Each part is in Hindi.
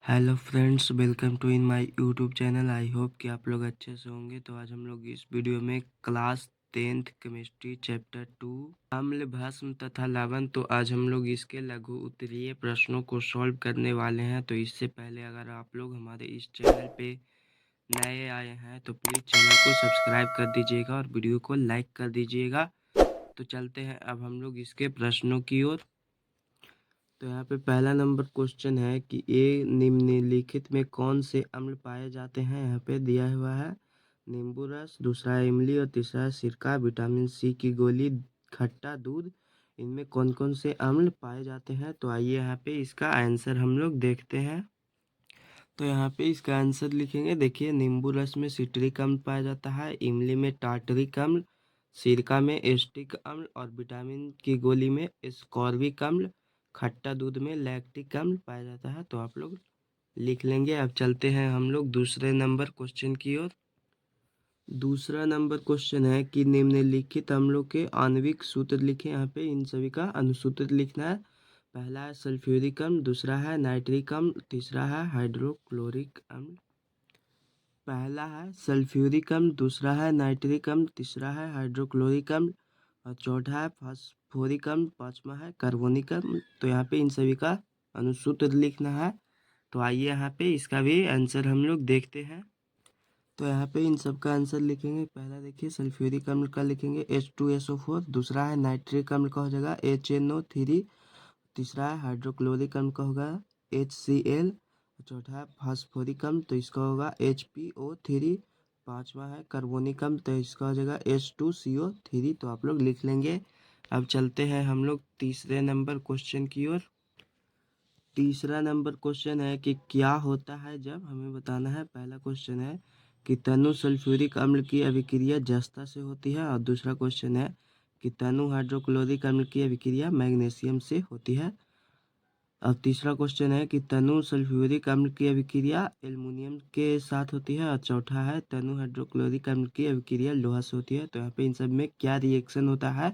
Hello friends, welcome to in my YouTube channel. I hope कि आप लोग अच्छे से होंगे। तो आज हम लोग इस वीडियो में क्लास 10th केमिस्ट्री चैप्टर 2 अम्ल भस्म तथा लवण, तो आज हम लोग इसके लघु उत्तरीय प्रश्नों को सॉल्व करने वाले हैं। तो इससे पहले अगर आप लोग हमारे इस चैनल पे नए आए हैं तो प्लीज़ चैनल को सब्सक्राइब कर दीजिएगा और वीडियो को लाइक कर दीजिएगा। तो चलते हैं अब हम लोग इसके प्रश्नों की ओर। तो यहाँ पे पहला नंबर क्वेश्चन है कि ये निम्नलिखित में कौन से अम्ल पाए जाते हैं। यहाँ पे दिया हुआ है नींबू रस, दूसरा है इमली और तीसरा है सिरका, विटामिन सी की गोली, खट्टा दूध। इनमें कौन कौन से अम्ल पाए जाते हैं। तो आइए यहाँ पे इसका आंसर हम लोग देखते हैं। तो यहाँ पे इसका आंसर लिखेंगे। देखिए, नींबू रस में सिट्रिक अम्ल पाया जाता है, इमली में टार्टरिक अम्ल, सिरका में एस्टिक अम्ल और विटामिन की गोली में एस्कॉर्बिक अम्ल, खट्टा दूध में लैक्टिक अम्ल पाया जाता है। तो आप लोग लिख लेंगे। अब चलते हैं हम लोग दूसरे नंबर क्वेश्चन की ओर। दूसरा नंबर क्वेश्चन है कि निम्नलिखित अम्लों के आणविक सूत्र लिखें। यहाँ पे इन सभी का अनुसूत्र लिखना है। पहला है सल्फ्यूरिक अम्ल, दूसरा है नाइट्रिक अम्ल, तीसरा है हाइड्रोक्लोरिक अम्ल। पहला है सल्फ्यूरिक अम्ल, दूसरा है नाइट्रिक अम्ल, तीसरा है हाइड्रोक्लोरिक अम्ल और चौथा है फास्फोरिक अम्ल, पांचवा है कार्बोनिक अम्ल। तो यहाँ पे इन सभी का अनुसूत्र लिखना है। तो आइए यहाँ पे इसका भी आंसर हम लोग देखते हैं। तो यहाँ पे इन सब का आंसर लिखेंगे। पहला देखिए सल्फ्यूरिक अम्ल का लिखेंगे H2SO4, दूसरा है नाइट्रिक अम्ल का हो जाएगा HNO3, तीसरा है हाइड्रोक्लोरिक अम्ल का होगा HCl, चौथा है फास्फोरिक अम्ल तो इसका होगा HPO3, पांचवा है कार्बोनिक अम्ल तो इसका हो जाएगा H2CO3। तो आप लोग लिख लेंगे। अब चलते हैं हम लोग तीसरे नंबर क्वेश्चन की ओर। तीसरा नंबर क्वेश्चन है कि क्या होता है जब, हमें बताना है। पहला क्वेश्चन है कि तनु सल्फ्यूरिक अम्ल की अभिक्रिया जस्ता से होती है और दूसरा क्वेश्चन है कि तनु हाइड्रोक्लोरिक अम्ल की अभिक्रिया मैग्नीशियम से होती है। अब तीसरा क्वेश्चन है कि तनु सल्फ्यूरिक अम्ल की अभिक्रिया एल्युमिनियम के साथ होती है और चौथा है तनु हाइड्रोक्लोरिक अम्ल की अभिक्रिया लोहा से होती है। तो यहाँ पे इन सब में क्या रिएक्शन होता है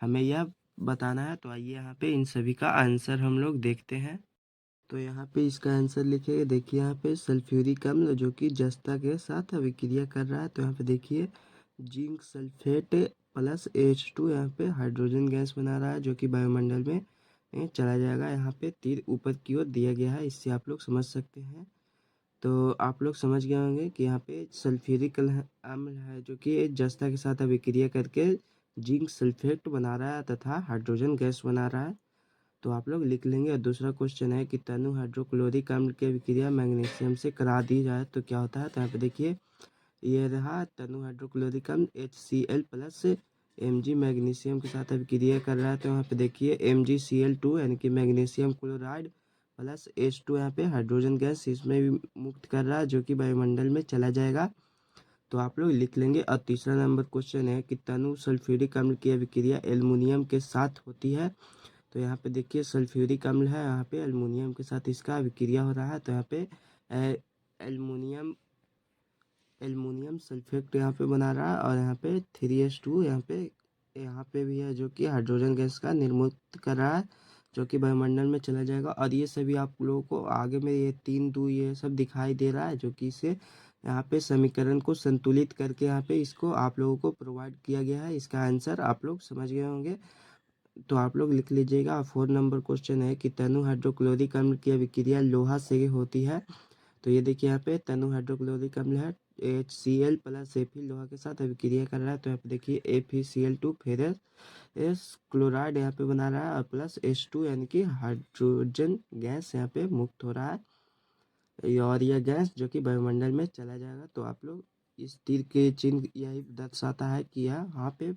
हमें यह बताना है। तो आइए यहाँ पे इन सभी का आंसर हम लोग देखते हैं। तो यहाँ पे इसका आंसर लिखिए। देखिए यहाँ पे सल्फ्यूरिक अम्ल जो कि जस्ता के साथ अभिक्रिया कर रहा है। तो यहाँ पे देखिए जिंक सल्फेट प्लस H2 यहाँ पे हाइड्रोजन गैस बना रहा है जो कि वायुमंडल में चला जाएगा। यहाँ पे तीर ऊपर की ओर दिया गया है, इससे आप लोग समझ सकते हैं। तो आप लोग समझ गए होंगे कि यहाँ पे सल्फ्यूरिक अम्ल है जो कि जस्ता के साथ अभिक्रिया करके जिंक सल्फेट बना रहा है तथा हाइड्रोजन गैस बना रहा है। तो आप लोग लिख लेंगे। और दूसरा क्वेश्चन है कि तनु हाइड्रोक्लोरिक अम्ल की अभिक्रिया मैग्नीशियम से करा दी जाए तो क्या होता है। तो यहाँ पे देखिए ये रहा तनु हाइड्रोक्लोरिक अम्ल HCl प्लस Mg मैग्नीशियम के साथ अभिक्रिया कर रहा है। तो यहाँ पे देखिए MgCl2 यानी कि मैग्नीशियम क्लोराइड प्लस H2 यहाँ पे हाइड्रोजन गैस इसमें भी मुक्त कर रहा है जो कि वायुमंडल में चला जाएगा। तो आप लोग लिख लेंगे। और तीसरा नंबर क्वेश्चन है कि तनु सल्फ्यूरिक अम्ल की अभिक्रिया एल्युमिनियम के साथ होती है। तो यहाँ पे देखिए सल्फ्यूरिक अम्ल है, यहाँ पे एल्युमिनियम के साथ इसका अभिक्रिया हो रहा है। तो यहाँ पे एल्युमिनियम एल्युमिनियम सल्फेट यहाँ पे बना रहा है और यहाँ पे 3H2 यहाँ पे भी है जो कि हाइड्रोजन गैस का निर्मुक्त कर रहा है जो कि वायुमंडल में चला जाएगा। और ये सभी आप लोगों को आगे में ये 3 2 ये सब दिखाई दे रहा है जो कि इसे यहाँ पे समीकरण को संतुलित करके यहाँ पे इसको आप लोगों को प्रोवाइड किया गया है। इसका आंसर आप लोग समझ गए होंगे। तो आप लोग लिख लीजिएगा। 4 नंबर क्वेश्चन है कि तनु हाइड्रोक्लोरिक अम्ल की अभिक्रिया लोहा से होती है। तो ये देखिए यहाँ पे तनु हाइड्रोक्लोरिक अम्ल है HCl प्लस Fe लोहा के साथ अभिक्रिया कर रहा है। तो यहाँ पे देखिए FeCl2 फेरस क्लोराइड यहाँ पे बना रहा है और प्लस H2 यानी कि हाइड्रोजन गैस यहाँ पे मुक्त हो रहा है और यह गैस जो कि वायुमंडल में चला जाएगा। तो आप लोग इस तीर के चिन्ह यही दर्शाता है कि यहाँ पे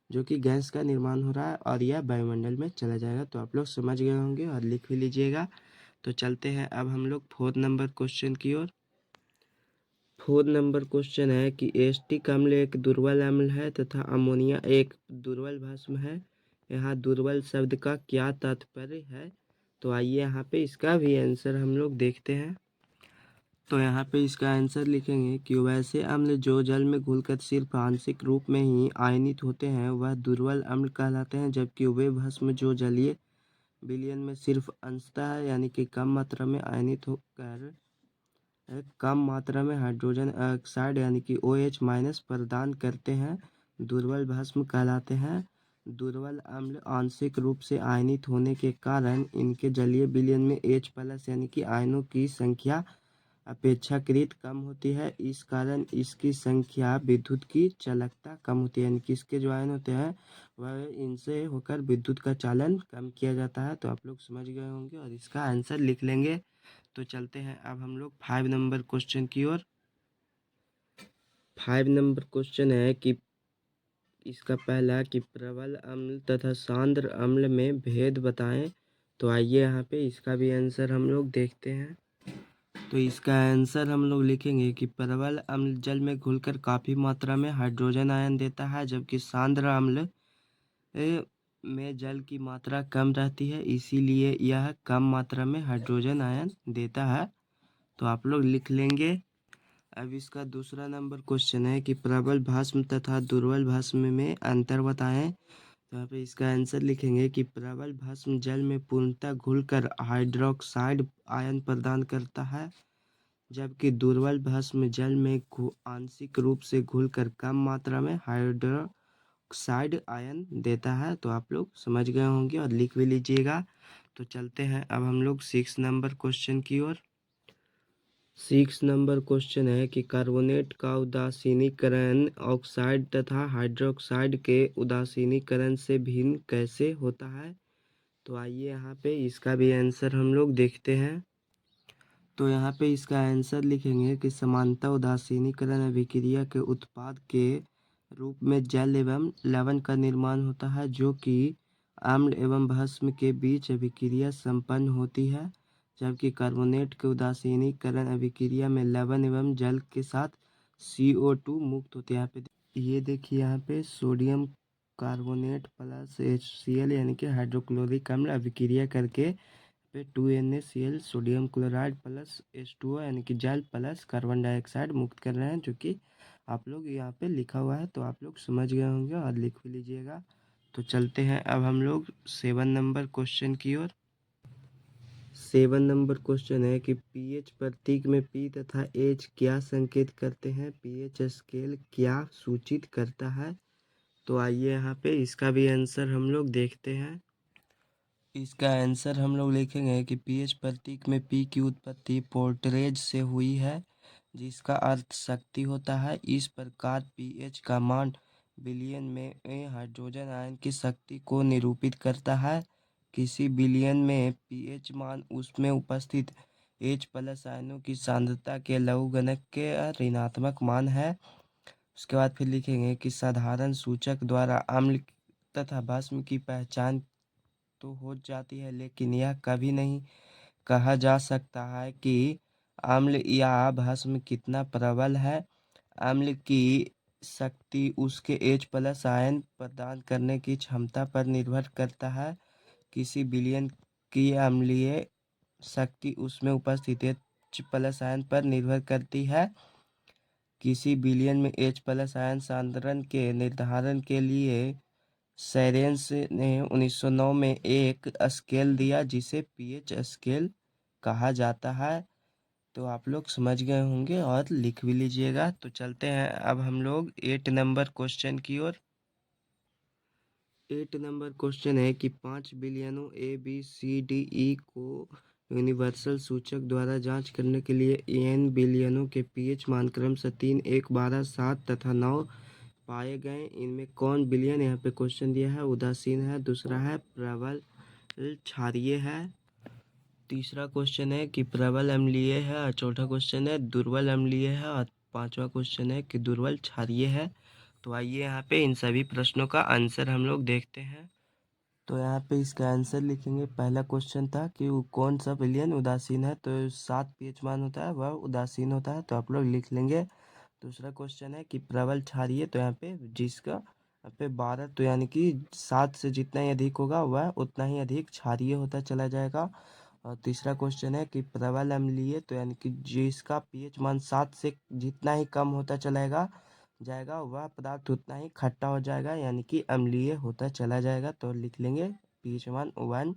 जो कि गैस का निर्माण हो रहा है और यह वायुमंडल में चला जाएगा। तो आप लोग समझ गए होंगे और लिख भी लीजिएगा। तो चलते हैं अब हम लोग 4 नंबर क्वेश्चन की ओर। 4 नंबर क्वेश्चन है कि एस्टिक अम्ल एक दुर्बल अम्ल है तथा अमोनिया एक दुर्बल भस्म है। यहाँ दुर्बल शब्द का क्या तात्पर्य है। तो आइए यहाँ पे इसका भी आंसर हम लोग देखते हैं। तो यहाँ पे इसका आंसर लिखेंगे कि वैसे अम्ल जो जल में घुलकर सिर्फ आंशिक रूप में ही आयनित होते हैं वह दुर्बल अम्ल कहलाते हैं, जबकि वे भस्म जो जलीय विलयन में सिर्फ अंशतः है, यानी कि कम मात्रा में आयनित होकर कम मात्रा में हाइड्रोजन ऑक्साइड यानी कि OH माइनस प्रदान करते हैं, दुर्बल भस्म कहलाते हैं। दुर्बल अम्ल आंशिक रूप से आयनित होने के कारण इनके जलीय विलयन में H प्लस यानी कि आयनों की संख्या अपेक्षाकृत कम होती है। इस कारण इसकी संख्या विद्युत की चालकता कम होती है, यानी कि इसके जो आयन होते हैं वह इनसे होकर विद्युत का चालन कम किया जाता है। तो आप लोग समझ गए होंगे और इसका आंसर लिख लेंगे। तो चलते हैं अब हम लोग 5 नंबर क्वेश्चन की ओर। 5 नंबर क्वेश्चन है कि इसका पहला कि प्रबल अम्ल तथा सांद्र अम्ल में भेद बताएं। तो आइए यहाँ पे इसका भी आंसर हम लोग देखते हैं। तो इसका आंसर हम लोग लिखेंगे कि प्रबल अम्ल जल में घुलकर काफ़ी मात्रा में हाइड्रोजन आयन देता है, जबकि सांद्र अम्ल में जल की मात्रा कम रहती है, इसीलिए यह कम मात्रा में हाइड्रोजन आयन देता है। तो आप लोग लिख लेंगे। अब इसका दूसरा नंबर क्वेश्चन है कि प्रबल भस्म तथा दुर्बल भस्म में अंतर बताएं। तो यहाँ पे इसका आंसर लिखेंगे कि प्रबल भस्म जल में पूर्णतः घुलकर हाइड्रोक्साइड आयन प्रदान करता है, जबकि दुर्बल भस्म जल में आंशिक रूप से घुलकर कम मात्रा में हाइड्रोक्साइड आयन देता है। तो आप लोग समझ गए होंगे और लिख भी लीजिएगा। तो चलते हैं अब हम लोग 6 नंबर क्वेश्चन की ओर। 6 नंबर क्वेश्चन है कि कार्बोनेट का उदासीनीकरण ऑक्साइड तथा हाइड्रोक्साइड के उदासीनीकरण से भिन्न कैसे होता है। तो आइए यहाँ पे इसका भी आंसर हम लोग देखते हैं। तो यहाँ पे इसका आंसर लिखेंगे कि समानता उदासीनीकरण अभिक्रिया के उत्पाद के रूप में जल एवं लवण का निर्माण होता है, जो कि अम्ल एवं भस्म के बीच अभिक्रिया संपन्न होती है, जबकि कार्बोनेट के उदासीनीकरण अभिक्रिया में लवण एवं जल के साथ CO2 मुक्त होते हैं। यहाँ पे ये देखिए, यहाँ पे सोडियम कार्बोनेट प्लस HCl यानी कि हाइड्रोक्लोरिक अम्ल अभिक्रिया करके पे 2NaCl sodium chloride plus H2O यानी कि जल प्लस कार्बन डाइऑक्साइड मुक्त कर रहे हैं, जो कि आप लोग यहाँ पे लिखा हुआ है। तो आप लोग समझ गए होंगे और लिख भी लीजिएगा। तो चलते हैं अब हम लोग 7 नंबर क्वेश्चन की ओर। 7 नंबर क्वेश्चन है कि pH प्रतीक में P तथा H क्या संकेत करते हैं, pH स्केल क्या सूचित करता है। तो आइए यहाँ पे इसका भी आंसर हम लोग देखते हैं। इसका आंसर हम लोग लिखेंगे कि पीएच प्रतीक में पी की उत्पत्ति पोर्टरेज से हुई है, जिसका अर्थ शक्ति होता है। इस प्रकार पीएच का मान विलयन में हाइड्रोजन आयन की शक्ति को निरूपित करता है। किसी विलयन में पीएच मान उसमें उपस्थित H प्लस आयनों की सांद्रता के लघुगणक के ऋणात्मक मान है। उसके बाद फिर लिखेंगे कि साधारण सूचक द्वारा अम्ल तथा भस्म की पहचान तो हो जाती है, लेकिन यह कभी नहीं कहा जा सकता है कि अम्ल या भस्म कितना प्रबल है। अम्ल की शक्ति उसके H प्लस आयन प्रदान करने की क्षमता पर निर्भर करता है। किसी विलयन की अम्लीय शक्ति उसमें उपस्थित H प्लस आयन पर निर्भर करती है। किसी विलयन में H प्लस आयन सांद्रण के निर्धारण के लिए सेरेंस ने 1909 में एक स्केल दिया, जिसे पीएच स्केल कहा जाता है। तो आप लोग समझ गए होंगे और लिख भी लीजिएगा। तो चलते हैं अब हम लोग 8 नंबर क्वेश्चन की ओर। 8 नंबर क्वेश्चन है कि 5 विलयनों ABCDE को यूनिवर्सल सूचक द्वारा जांच करने के लिए n विलयनों के pH मान क्रमशः 3, 1, 12, 7 तथा 9 पाए गए। इनमें कौन विलयन, यहाँ पे क्वेश्चन दिया है, उदासीन है, दूसरा है प्रबल क्षारीय है, तीसरा क्वेश्चन है कि प्रबल अम्लीय है, और चौथा क्वेश्चन है दुर्बल अम्लीय है, और पांचवा क्वेश्चन है कि दुर्बल क्षारीय है। तो आइए यहाँ पे इन सभी प्रश्नों का आंसर हम लोग देखते हैं। तो यहाँ पे इसका आंसर लिखेंगे। पहला क्वेश्चन था कि वो कौन सा विलयन उदासीन है, तो 7 pH मान होता है वह उदासीन होता है, तो आप लोग लिख लेंगे। दूसरा क्वेश्चन है कि प्रबल क्षारीय, तो यहाँ पे जिसका यहाँ पे 12, तो यानी कि 7 से जितना ही अधिक होगा वह उतना ही अधिक क्षारीय होता चला जाएगा। और तीसरा क्वेश्चन है कि प्रबल अम्लीय, तो यानी कि जिसका पीएच मान 7 से जितना ही कम होता चलेगा जाएगा वह पदार्थ उतना ही खट्टा हो जाएगा, यानी कि अम्लीय होता चला जाएगा। तो लिख लेंगे पीएच मान 1।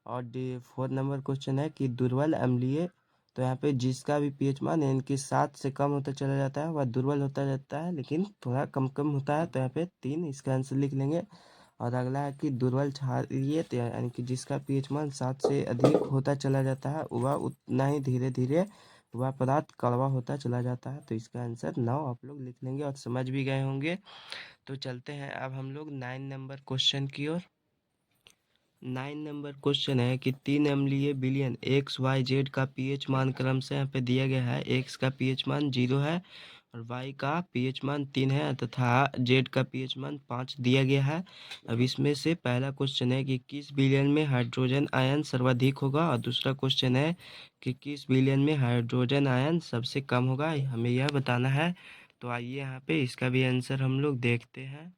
और 4 नंबर क्वेश्चन है कि दुर्बल अम्लीय, तो यहाँ पे जिसका भी पीएच मान यानी कि 7 से कम होता चला जाता है वह दुर्बल होता जाता है, लेकिन थोड़ा कम कम होता है, तो यहाँ पे 3 इसका आंसर लिख लेंगे। और अगला है कि दुर्बल क्षारीय, तो यानी कि जिसका पीएच मान 7 से अधिक होता चला जाता है वह उतना ही धीरे धीरे वह पदार्थ कड़वा होता चला जाता है, तो इसका आंसर 9 आप लोग लिख लेंगे और समझ भी गए होंगे। तो चलते हैं अब हम लोग 9 नंबर क्वेश्चन की ओर। 9 नंबर क्वेश्चन है कि 3 अम्लीय विलयन XYZ का पीएच मान क्रम से यहाँ पे दिया गया है। एक्स का पीएच मान 0 है और वाई का पीएच मान 3 है तथा जेड का पीएच मान 5 दिया गया है। अब इसमें से पहला क्वेश्चन है कि किस विलयन में हाइड्रोजन आयन सर्वाधिक होगा, और दूसरा क्वेश्चन है कि किस विलयन में हाइड्रोजन आयन सबसे कम होगा, हमें यह बताना है। तो आइए यहाँ पे इसका भी आंसर हम लोग देखते हैं।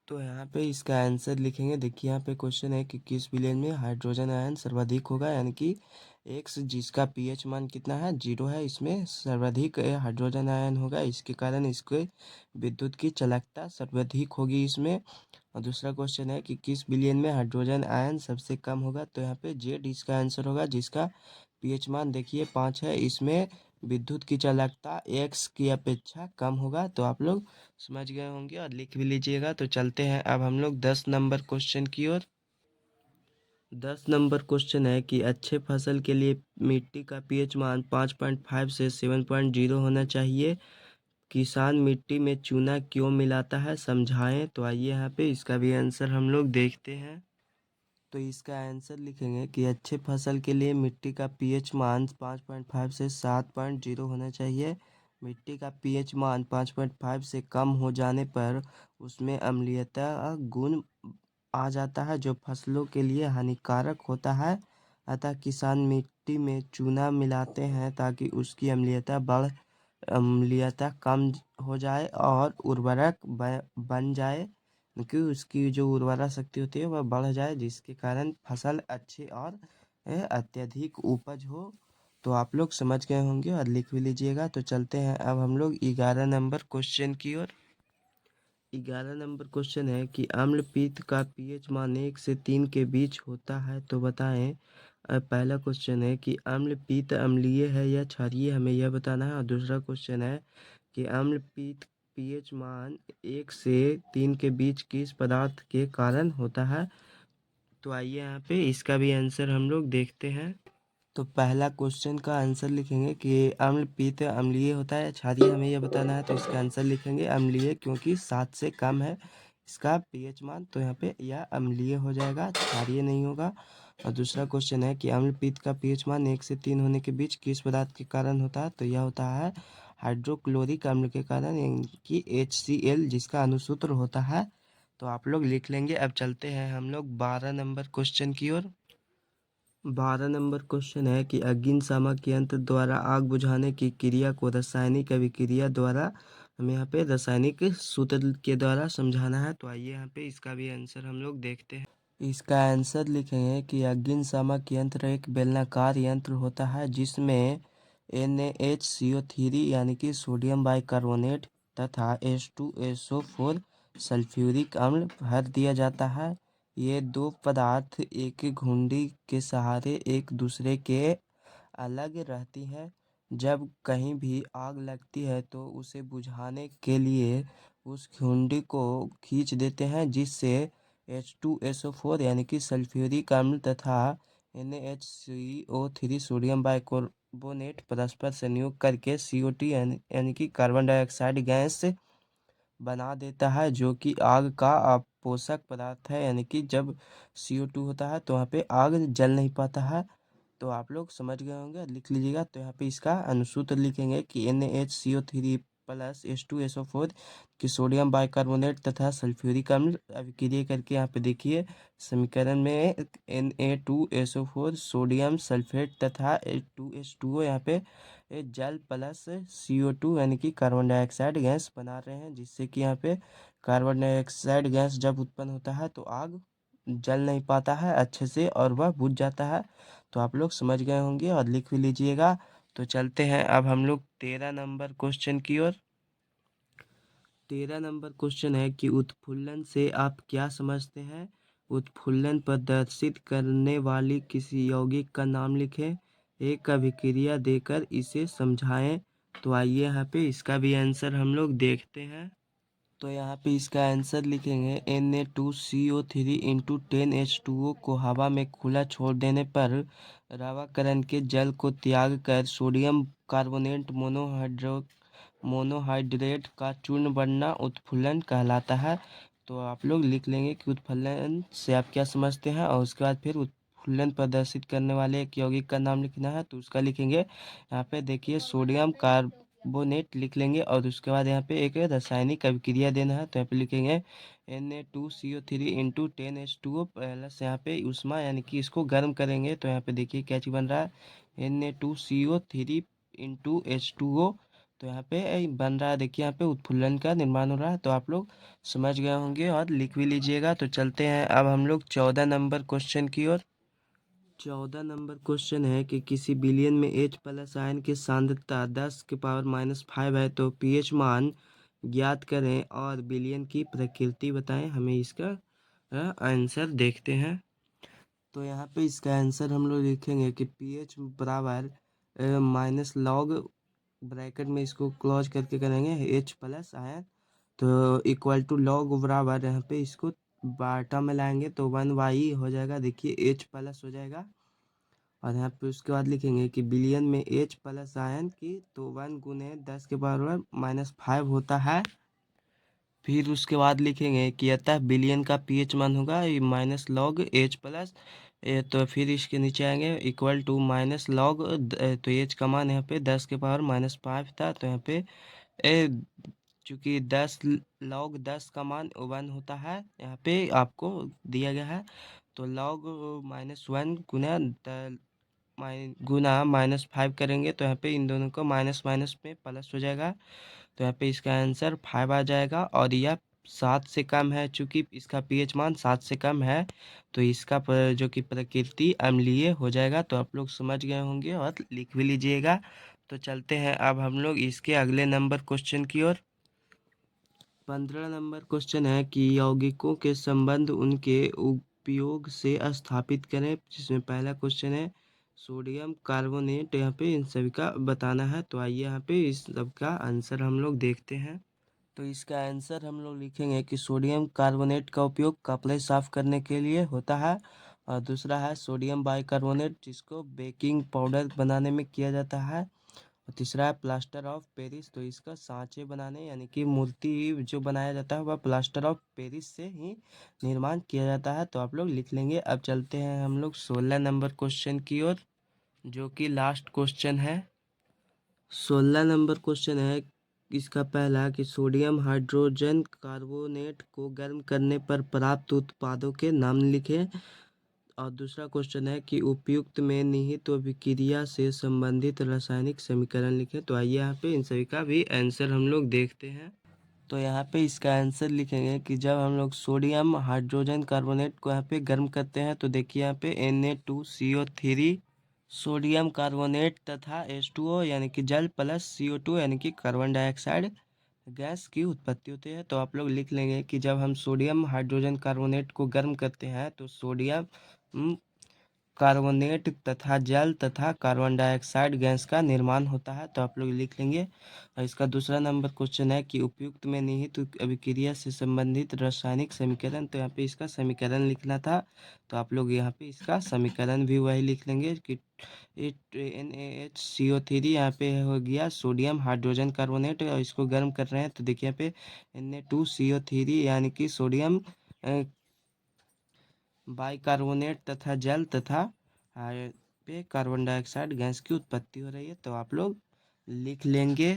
तो यहाँ पे इसका आंसर लिखेंगे। देखिए यहाँ पे क्वेश्चन है कि किस विलयन में हाइड्रोजन आयन सर्वाधिक होगा, यानी कि एक्स जिसका पीएच मान कितना है 0 है, इसमें सर्वाधिक हाइड्रोजन आयन होगा, इसके कारण इसके विद्युत की चालकता सर्वाधिक होगी इसमें। और दूसरा क्वेश्चन है कि किस विलयन में हाइड्रोजन आयन सबसे कम होगा, तो यहाँ पे जेड इसका आंसर होगा, जिसका पीएच मान देखिए 5 है, इसमें विद्युत की चालकता एक्स की अपेक्षा कम होगा। तो आप लोग समझ गए होंगे और लिख भी लीजिएगा। तो चलते हैं अब हम लोग 10 नंबर क्वेश्चन की ओर। 10 नंबर क्वेश्चन है कि अच्छे फसल के लिए मिट्टी का पीएच मान 5.5 से 7.0 होना चाहिए। किसान मिट्टी में चूना क्यों मिलाता है, समझाएं। तो आइए यहाँ पे इसका भी आंसर हम लोग देखते हैं। तो इसका आंसर लिखेंगे कि अच्छे फसल के लिए मिट्टी का पीएच मान 5.5 से 7.0 होना चाहिए। मिट्टी का पीएच मान 5.5 से कम हो जाने पर उसमें अम्लीयता गुण आ जाता है, जो फसलों के लिए हानिकारक होता है। अतः किसान मिट्टी में चूना मिलाते हैं ताकि उसकी अम्लीयता कम हो जाए और उर्वरक बन जाए, क्योंकि उसकी जो उर्वरा शक्ति होती है वह बढ़ जाए, जिसके कारण फसल अच्छी और अत्यधिक उपज हो। तो आप लोग समझ गए होंगे और लिख भी लीजिएगा। तो चलते हैं अब हम लोग 11 नंबर क्वेश्चन की ओर। 11 नंबर क्वेश्चन है कि अम्ल पित्त का पीएच मान 1 से 3 के बीच होता है, तो बताएं। पहला क्वेश्चन है कि अम्ल पित्त अम्लीय है या क्षारीय, हमें यह बताना है। और दूसरा क्वेश्चन है कि अम्ल पित्त पीएच मान 1 से 3 के बीच किस पदार्थ के कारण होता है। तो आइए यहाँ पे इसका भी आंसर हम लोग देखते हैं। तो पहला क्वेश्चन का आंसर लिखेंगे कि अम्ल पित्त अम्लीय होता है क्षारीय, हमें यह बताना है। तो इसका आंसर लिखेंगे अम्लीय, क्योंकि 7 से कम है इसका पीएच मान, तो यहाँ पे यह अम्लीय हो जाएगा, क्षारीय नहीं होगा। और दूसरा क्वेश्चन है कि अम्ल पित्त का पीएच मान 1 से 3 होने के बीच किस पदार्थ के कारण होता है, तो यह होता है हाइड्रोक्लोरिक अम्ल के कारण, यानी कि HCl, जिसका अनुसूत्र होता है। तो आप लोग लिख लेंगे। अब चलते हैं हम लोग 12 नंबर क्वेश्चन की ओर। 12 नंबर क्वेश्चन है कि अग्निशामक यंत्र द्वारा आग बुझाने की क्रिया को रासायनिक अभिक्रिया द्वारा, हमें यहाँ पे रासायनिक सूत्र के द्वारा समझाना है। तो आइए यहाँ पे इसका भी आंसर हम लोग देखते हैं। इसका आंसर लिखेंगे कि अग्निशामक यंत्र एक बेलनाकार यंत्र होता है जिसमें NaHCO3 यानी कि सोडियम बाइकार्बोनेट तथा H2SO4 सल्फ्यूरिक अम्ल भर दिया जाता है। ये दो पदार्थ एक घुंडी के सहारे एक दूसरे के अलग रहती है। जब कहीं भी आग लगती है तो उसे बुझाने के लिए उस घुंडी को खींच देते हैं, जिससे H2SO4 यानी कि सल्फ्यूरिक अम्ल तथा NaHCO3 सोडियम बाइकार्बोनेट परस्पर संयोग करके CO2 यानी कि कार्बन डाइऑक्साइड गैस बना देता है, जो कि आग का पोषक पदार्थ है। यानी कि जब CO2 होता है तो वहाँ पे आग जल नहीं पाता है। तो आप लोग समझ गए होंगे, लिख लीजिएगा। तो यहाँ पे इसका अनुसूत्र लिखेंगे कि NaHCO3 प्लस H2SO4 की सोडियम बाइकार्बोनेट तथा सल्फ्यूरिक अम्ल अभिक्रिया करके, यहाँ पे देखिए समीकरण में Na2SO4 सोडियम सल्फेट तथा H2H2O यहाँ पे जल प्लस CO2 यानी कि कार्बन डाइऑक्साइड गैस बना रहे हैं, जिससे कि यहाँ पे कार्बन डाइऑक्साइड गैस जब उत्पन्न होता है तो आग जल नहीं पाता है अच्छे से और वह बुझ जाता है। तो आप लोग समझ गए होंगे और लिख भी लीजिएगा। तो चलते हैं अब हम लोग 13 नंबर क्वेश्चन की ओर। 13 नंबर क्वेश्चन है कि उत्फुल्लन से आप क्या समझते हैं। उत्फुल्लन प्रदर्शित करने वाली किसी यौगिक का नाम लिखें। एक अभिक्रिया देकर इसे समझाएं। तो आइए यहाँ पे इसका भी आंसर हम लोग देखते हैं। तो यहाँ पे इसका आंसर लिखेंगे Na2CO3 इंटू 10H2O को हवा में खुला छोड़ देने पर रवाकरण के जल को त्याग कर सोडियम कार्बोनेट मोनोहाइड्रेट का चूर्ण बनना उत्फुल्लन कहलाता है। तो आप लोग लिख लेंगे कि उत्फुल्लन से आप क्या समझते हैं, और उसके बाद फिर उत्फुल्लन प्रदर्शित करने वाले एक यौगिक का नाम लिखना है। तो उसका लिखेंगे यहाँ पे देखिए सोडियम कार्बोनेट लिख लेंगे, और उसके बाद यहाँ पे एक रासायनिक अभिक्रिया देना है। तो यहाँ पे लिखेंगे Na2CO3 इंटू 10H2O प्लस यहाँ पे उष्मा यानी कि इसको गर्म करेंगे। तो यहाँ पे देखिए क्या चीज बन रहा है, Na2CO3 इंटू H2O। तो यहाँ पे बन रहा है, देखिए यहाँ पे उत्फुल्लन का निर्माण हो रहा है। तो आप लोग समझ गए होंगे और लिख भी लीजिएगा। तो चलते हैं अब हम लोग 14 नंबर क्वेश्चन की ओर। 14 नंबर क्वेश्चन है कि किसी विलयन में H प्लस आयन की सांद्रता 10⁻⁵ है, तो pH मान ज्ञात करें और विलयन की प्रकृति बताएं। हमें इसका आंसर देखते हैं। तो यहाँ पे इसका आंसर हम लोग लिखेंगे कि pH बराबर -log ब्रैकेट में इसको क्लोज करके करेंगे H प्लस आयन, तो इक्वल टू लॉग बराबर यहाँ पे इसको बाटा में लाएंगे तो 1/y हो जाएगा। देखिए H प्लस हो जाएगा, और यहाँ पे उसके बाद लिखेंगे कि विलयन में H प्लस आयन की तो 1 गुने 10⁻⁵ होता है। फिर उसके बाद लिखेंगे कि अतः विलयन का pH मान होगा -log H प्लस, तो फिर इसके नीचे आएंगे इक्वल टू -log, तो H का मान यहाँ पे 10⁻⁵ था। तो यहाँ पे चूंकि 10 का मान 1 होता है, यहाँ पे आपको दिया गया है। तो log -1 गुना -5 करेंगे, तो यहाँ पे इन दोनों को माइनस माइनस में प्लस हो जाएगा। तो यहाँ पे इसका आंसर 5 आ जाएगा, और यह 7 से कम है। चूंकि इसका pH मान 7 से कम है, तो इसका जो कि प्रकृति अम्लीय हो जाएगा। तो आप लोग समझ गए होंगे और लिख भी लीजिएगा। तो चलते हैं अब हम लोग इसके अगले नंबर क्वेश्चन की ओर। 15 नंबर क्वेश्चन है कि यौगिकों के संबंध उनके उपयोग से स्थापित करें। जिसमें पहला क्वेश्चन है सोडियम कार्बोनेट, यहाँ पे इन सभी का बताना है। तो आइए यहाँ पे इस सब का आंसर हम लोग देखते हैं। तो इसका आंसर हम लोग लिखेंगे कि सोडियम कार्बोनेट का उपयोग कपड़े साफ करने के लिए होता है। और दूसरा है सोडियम बाइकार्बोनेट, जिसको बेकिंग पाउडर बनाने में किया जाता है। और तीसरा है प्लास्टर ऑफ पेरिस, तो इसका सांचे बनाने यानी कि मूर्ति जो बनाया जाता है वह प्लास्टर ऑफ पेरिस से ही निर्माण किया जाता है। तो आप लोग लिख लेंगे। अब चलते हैं हम लोग 16 नंबर क्वेश्चन की ओर, जो कि लास्ट क्वेश्चन है। 16 नंबर क्वेश्चन है इसका पहला कि सोडियम हाइड्रोजन कार्बोनेट को गर्म करने पर प्राप्त उत्पादों के नाम लिखें। और दूसरा क्वेश्चन है कि उपयुक्त में निहित अभिक्रिया से संबंधित रासायनिक समीकरण लिखें। तो आइए यहाँ पे इन सभी का भी आंसर हम लोग देखते हैं। तो यहाँ पे इसका आंसर लिखेंगे कि जब हम लोग सोडियम हाइड्रोजन कार्बोनेट को यहाँ पे गर्म करते हैं, तो देखिए यहाँ पे Na2CO3 सोडियम कार्बोनेट तथा H2O यानी कि जल प्लस CO2 यानी कि कार्बन डाइऑक्साइड गैस की उत्पत्ति होती है। तो आप लोग लिख लेंगे कि जब हम सोडियम हाइड्रोजन कार्बोनेट को गर्म करते हैं, तो सोडियम कार्बोनेट तथा जल तथा कार्बन डाइऑक्साइड गैस का निर्माण होता है। तो आप लोग लिख लेंगे। और इसका दूसरा नंबर क्वेश्चन है कि उपयुक्त में निहित अभिक्रिया से संबंधित रासायनिक समीकरण, तो यहाँ पे इसका समीकरण लिखना था। तो आप लोग यहाँ पे इसका समीकरण भी वही लिख लेंगे कि NaHCO3 यहाँ पे हो गया सोडियम हाइड्रोजन कार्बोनेट, और इसको गर्म कर रहे हैं। तो देखिए यहाँ पे Na2CO3 यानी कि सोडियम बाइकार्बोनेट तथा जल तथा पे कार्बन डाइऑक्साइड गैस की उत्पत्ति हो रही है। तो आप लोग लिख लेंगे।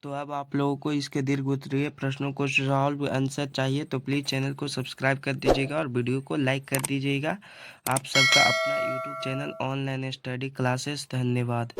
तो अब आप लोगों को इसके दीर्घ उत्तरीय प्रश्नों को सॉल्व आंसर चाहिए तो प्लीज़ चैनल को सब्सक्राइब कर दीजिएगा और वीडियो को लाइक कर दीजिएगा। आप सबका अपना YouTube channel online study classes. धन्यवाद।